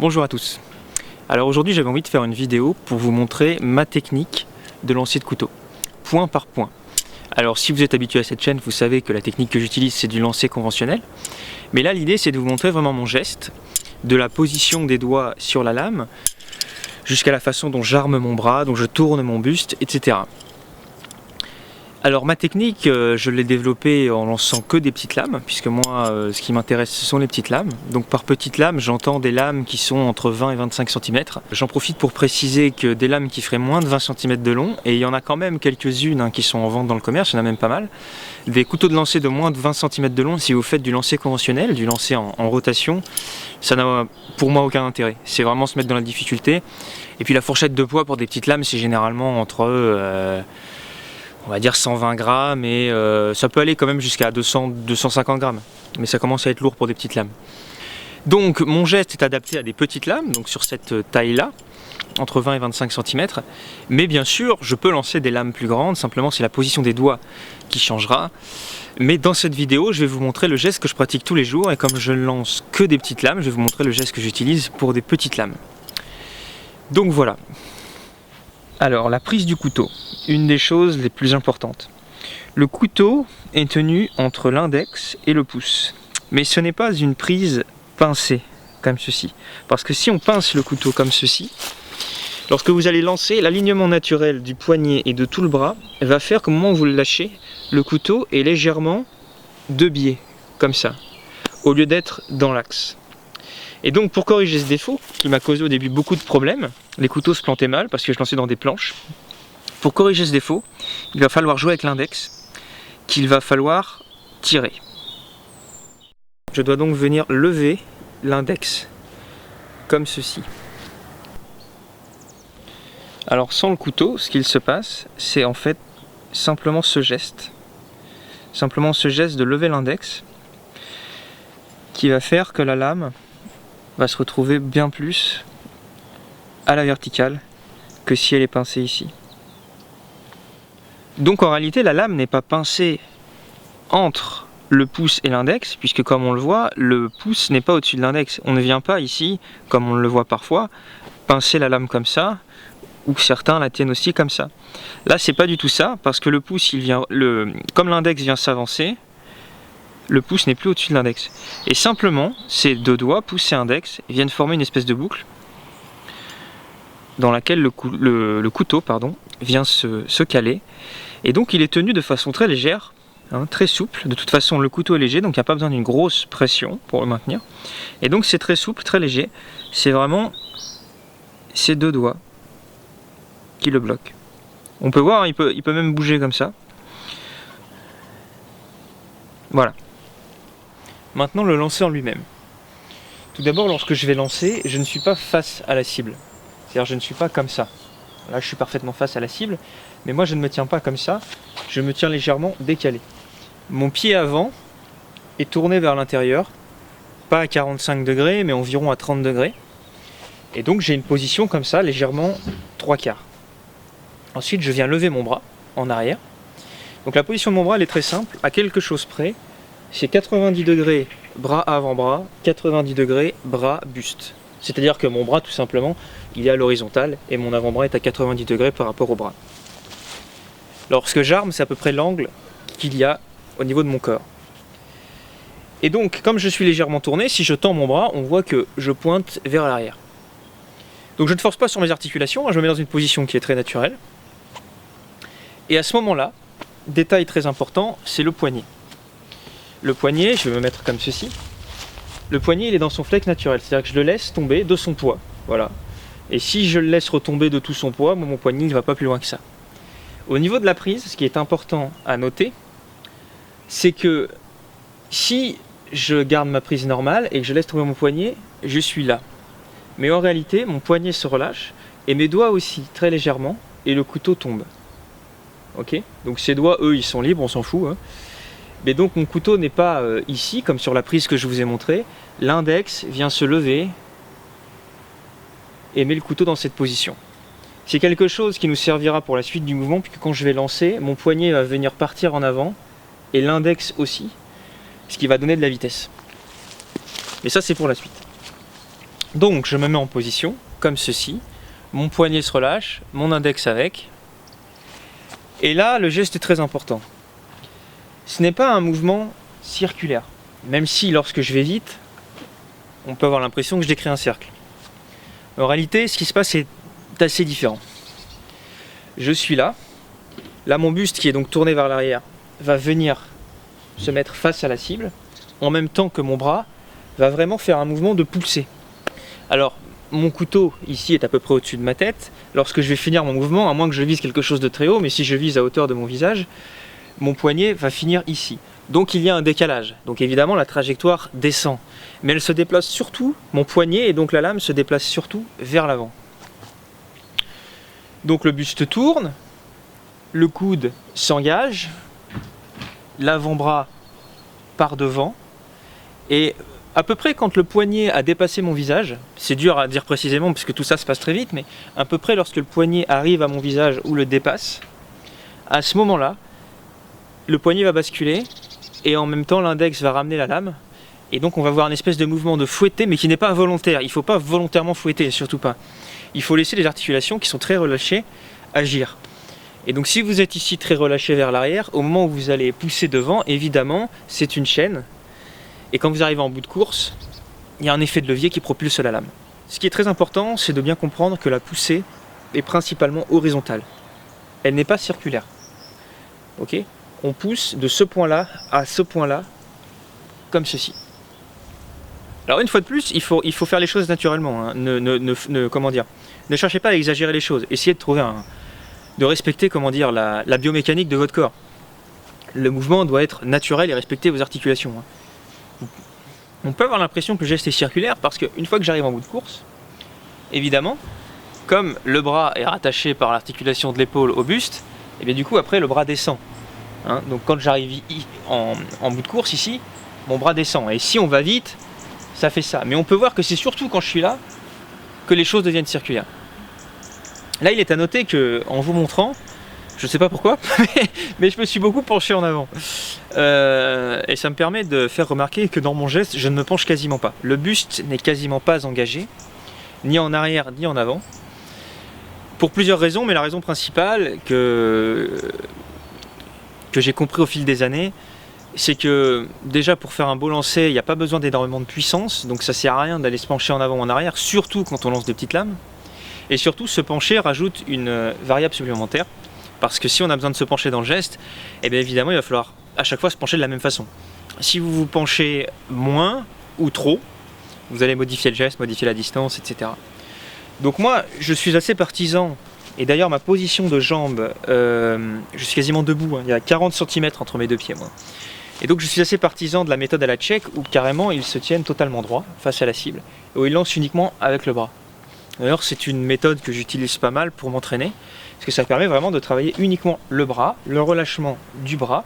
Bonjour à tous. Alors aujourd'hui j'avais envie de faire une vidéo pour vous montrer ma technique de lancer de couteau, point par point. Alors si vous êtes habitué à cette chaîne, vous savez que la technique que j'utilise c'est du lancer conventionnel. Mais là l'idée c'est de vous montrer vraiment mon geste, de la position des doigts sur la lame, jusqu'à la façon dont j'arme mon bras, dont je tourne mon buste, etc. Alors ma technique, je l'ai développée en lançant que des petites lames, puisque moi, ce qui m'intéresse, ce sont les petites lames. Donc par petites lames, j'entends des lames qui sont entre 20 et 25 cm. J'en profite pour préciser que des lames qui feraient moins de 20 cm de long, et il y en a quand même quelques-unes qui sont en vente dans le commerce, il y en a même pas mal. Des couteaux de lancer de moins de 20 cm de long, si vous faites du lancer conventionnel, du lancer en rotation, ça n'a pour moi aucun intérêt. C'est vraiment se mettre dans la difficulté. Et puis la fourchette de poids pour des petites lames, c'est généralement entre... on va dire 120 grammes et ça peut aller quand même jusqu'à 200-250 grammes. Mais ça commence à être lourd pour des petites lames. Donc mon geste est adapté à des petites lames, donc sur cette taille-là, entre 20 et 25 cm. Mais bien sûr, je peux lancer des lames plus grandes, simplement c'est la position des doigts qui changera. Mais dans cette vidéo, je vais vous montrer le geste que je pratique tous les jours. Et comme je ne lance que des petites lames, je vais vous montrer le geste que j'utilise pour des petites lames. Donc voilà. Alors la prise du couteau, une des choses les plus importantes. Le couteau est tenu entre l'index et le pouce, mais ce n'est pas une prise pincée comme ceci. Parce que si on pince le couteau comme ceci, lorsque vous allez lancer, l'alignement naturel du poignet et de tout le bras va faire qu'au moment où vous le lâchez, le couteau est légèrement de biais, comme ça, au lieu d'être dans l'axe. Et donc pour corriger ce défaut, qui m'a causé au début beaucoup de problèmes, les couteaux se plantaient mal parce que je lançais dans des planches. Pour corriger ce défaut, il va falloir jouer avec l'index, qu'il va falloir tirer. Je dois donc venir lever l'index, comme ceci. Alors sans le couteau, ce qu'il se passe, c'est en fait simplement ce geste. Simplement ce geste de lever l'index, qui va faire que la lame va se retrouver bien plus à la verticale que si elle est pincée ici. Donc en réalité la lame n'est pas pincée entre le pouce et l'index, puisque comme on le voit, le pouce n'est pas au-dessus de l'index. On ne vient pas ici, comme on le voit parfois, pincer la lame comme ça, ou que certains la tiennent aussi comme ça. Là c'est pas du tout ça, parce que le pouce, comme l'index vient s'avancer, le pouce n'est plus au-dessus de l'index. Et simplement, ces deux doigts, pouce et index, viennent former une espèce de boucle dans laquelle le couteau vient se caler. Et donc il est tenu de façon très légère, très souple. De toute façon, le couteau est léger, donc il n'y a pas besoin d'une grosse pression pour le maintenir. Et donc c'est très souple, très léger. C'est vraiment ces deux doigts qui le bloquent. On peut voir, il peut même bouger comme ça. Voilà. Maintenant le lancer en lui-même. Tout d'abord, lorsque je vais lancer, je ne suis pas face à la cible. C'est-à-dire je ne suis pas comme ça. Là je suis parfaitement face à la cible, mais moi je ne me tiens pas comme ça, je me tiens légèrement décalé. Mon pied avant est tourné vers l'intérieur, pas à 45 degrés, mais environ à 30 degrés. Et donc j'ai une position comme ça, légèrement 3/4. Ensuite je viens lever mon bras en arrière. Donc la position de mon bras elle est très simple, à quelque chose près. C'est 90 degrés bras avant-bras, 90 degrés bras buste. C'est-à-dire que mon bras tout simplement, il est à l'horizontale et mon avant-bras est à 90 degrés par rapport au bras. Lorsque j'arme, c'est à peu près l'angle qu'il y a au niveau de mon corps. Et donc, comme je suis légèrement tourné, si je tends mon bras, on voit que je pointe vers l'arrière. Donc je ne force pas sur mes articulations, je me mets dans une position qui est très naturelle. Et à ce moment-là, détail très important, c'est le poignet. Le poignet, je vais me mettre comme ceci. Le poignet, il est dans son flex naturel, c'est-à-dire que je le laisse tomber de son poids. Voilà. Et si je le laisse retomber de tout son poids, mon poignet ne va pas plus loin que ça. Au niveau de la prise, ce qui est important à noter, c'est que si je garde ma prise normale et que je laisse tomber mon poignet, je suis là. Mais en réalité, mon poignet se relâche et mes doigts aussi, très légèrement, et le couteau tombe. Ok ? Donc ces doigts, eux, ils sont libres, on s'en fout. Mais donc mon couteau n'est pas ici, comme sur la prise que je vous ai montrée. L'index vient se lever et met le couteau dans cette position. C'est quelque chose qui nous servira pour la suite du mouvement, puisque quand je vais lancer, mon poignet va venir partir en avant, et l'index aussi, ce qui va donner de la vitesse. Mais ça c'est pour la suite. Donc je me mets en position, comme ceci, mon poignet se relâche, mon index avec, et là le geste est très important. Ce n'est pas un mouvement circulaire, même si lorsque je vais vite, on peut avoir l'impression que je décris un cercle. En réalité, ce qui se passe est assez différent. Je suis là mon buste qui est donc tourné vers l'arrière va venir se mettre face à la cible, en même temps que mon bras va vraiment faire un mouvement de poussée. Alors, mon couteau ici est à peu près au-dessus de ma tête. Lorsque je vais finir mon mouvement, à moins que je vise quelque chose de très haut, mais si je vise à hauteur de mon visage, mon poignet va finir ici. Donc il y a un décalage. Donc évidemment la trajectoire descend. Mais elle se déplace surtout, mon poignet et donc la lame se déplace surtout vers l'avant. Donc le buste tourne, le coude s'engage, l'avant-bras part devant, et à peu près quand le poignet a dépassé mon visage, c'est dur à dire précisément puisque tout ça se passe très vite, mais à peu près lorsque le poignet arrive à mon visage ou le dépasse, à ce moment-là, le poignet va basculer et en même temps l'index va ramener la lame, et donc on va voir une espèce de mouvement de fouetté mais qui n'est pas volontaire. Il ne faut pas volontairement fouetter, surtout pas. Il faut laisser les articulations qui sont très relâchées agir. Et donc si vous êtes ici très relâché vers l'arrière, au moment où vous allez pousser devant, évidemment c'est une chaîne, et quand vous arrivez en bout de course, il y a un effet de levier qui propulse la lame. Ce qui est très important, c'est de bien comprendre que la poussée est principalement horizontale. Elle n'est pas circulaire. Ok ? On pousse de ce point-là à ce point-là, comme ceci. Alors une fois de plus, il faut faire les choses naturellement. Hein. Comment dire ? Ne cherchez pas à exagérer les choses. Essayez de trouver de respecter, comment dire, la biomécanique de votre corps. Le mouvement doit être naturel et respecter vos articulations. Hein. On peut avoir l'impression que le geste est circulaire parce qu'une fois que j'arrive en bout de course, évidemment, comme le bras est rattaché par l'articulation de l'épaule au buste, et bien du coup après le bras descend. Hein, donc quand j'arrive en bout de course ici, mon bras descend. Et si on va vite, ça fait ça. Mais on peut voir que c'est surtout quand je suis là que les choses deviennent circulaires. Là il est à noter qu'en vous montrant, je ne sais pas pourquoi, mais je me suis beaucoup penché en avant. Et ça me permet de faire remarquer que dans mon geste, je ne me penche quasiment pas. Le buste n'est quasiment pas engagé, ni en arrière, ni en avant. Pour plusieurs raisons, mais la raison principale que j'ai compris au fil des années, c'est que déjà pour faire un beau lancer, il n'y a pas besoin d'énormément de puissance, donc ça ne sert à rien d'aller se pencher en avant ou en arrière, surtout quand on lance des petites lames. Et surtout, se pencher rajoute une variable supplémentaire. Parce que si on a besoin de se pencher dans le geste, eh bien évidemment il va falloir à chaque fois se pencher de la même façon. Si vous vous penchez moins ou trop, vous allez modifier le geste, modifier la distance, etc. Donc moi je suis assez partisan, et d'ailleurs ma position de jambe, je suis quasiment debout, hein, il y a 40 cm entre mes deux pieds moi. Et donc je suis assez partisan de la méthode à la tchèque où carrément ils se tiennent totalement droit face à la cible, et où ils lancent uniquement avec le bras. D'ailleurs c'est une méthode que j'utilise pas mal pour m'entraîner, parce que ça permet vraiment de travailler uniquement le bras, le relâchement du bras.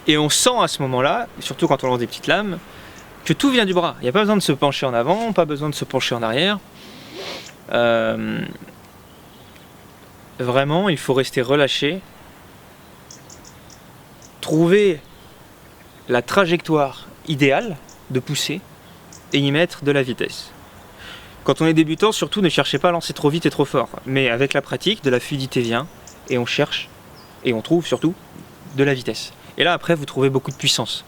Et on sent à ce moment-là, surtout quand on lance des petites lames, que tout vient du bras. Il n'y a pas besoin de se pencher en avant, pas besoin de se pencher en arrière. Vraiment, il faut rester relâché. Trouver la trajectoire idéale de pousser et y mettre de la vitesse. Quand on est débutant, surtout ne cherchez pas à lancer trop vite et trop fort. Mais avec la pratique, de la fluidité vient et on cherche et on trouve surtout de la vitesse. Et là après vous trouvez beaucoup de puissance.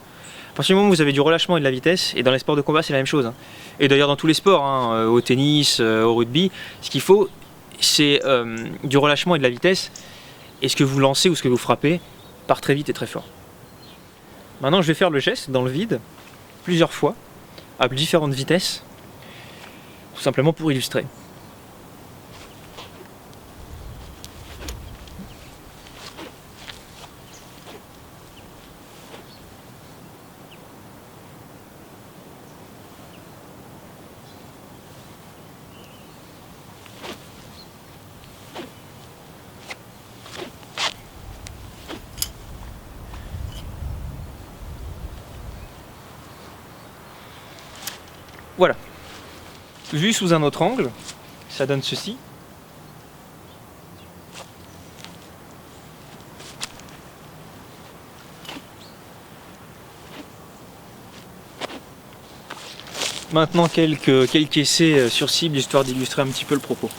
À partir du moment où vous avez du relâchement et de la vitesse, et dans les sports de combat c'est la même chose. Hein. Et d'ailleurs dans tous les sports, hein, au tennis, au rugby, ce qu'il faut c'est du relâchement et de la vitesse. Et ce que vous lancez ou ce que vous frappez part très vite et très fort. Maintenant je vais faire le geste dans le vide plusieurs fois, à différentes vitesses. Tout simplement pour illustrer. Voilà. Vu sous un autre angle, ça donne ceci. Maintenant quelques essais sur cible histoire d'illustrer un petit peu le propos.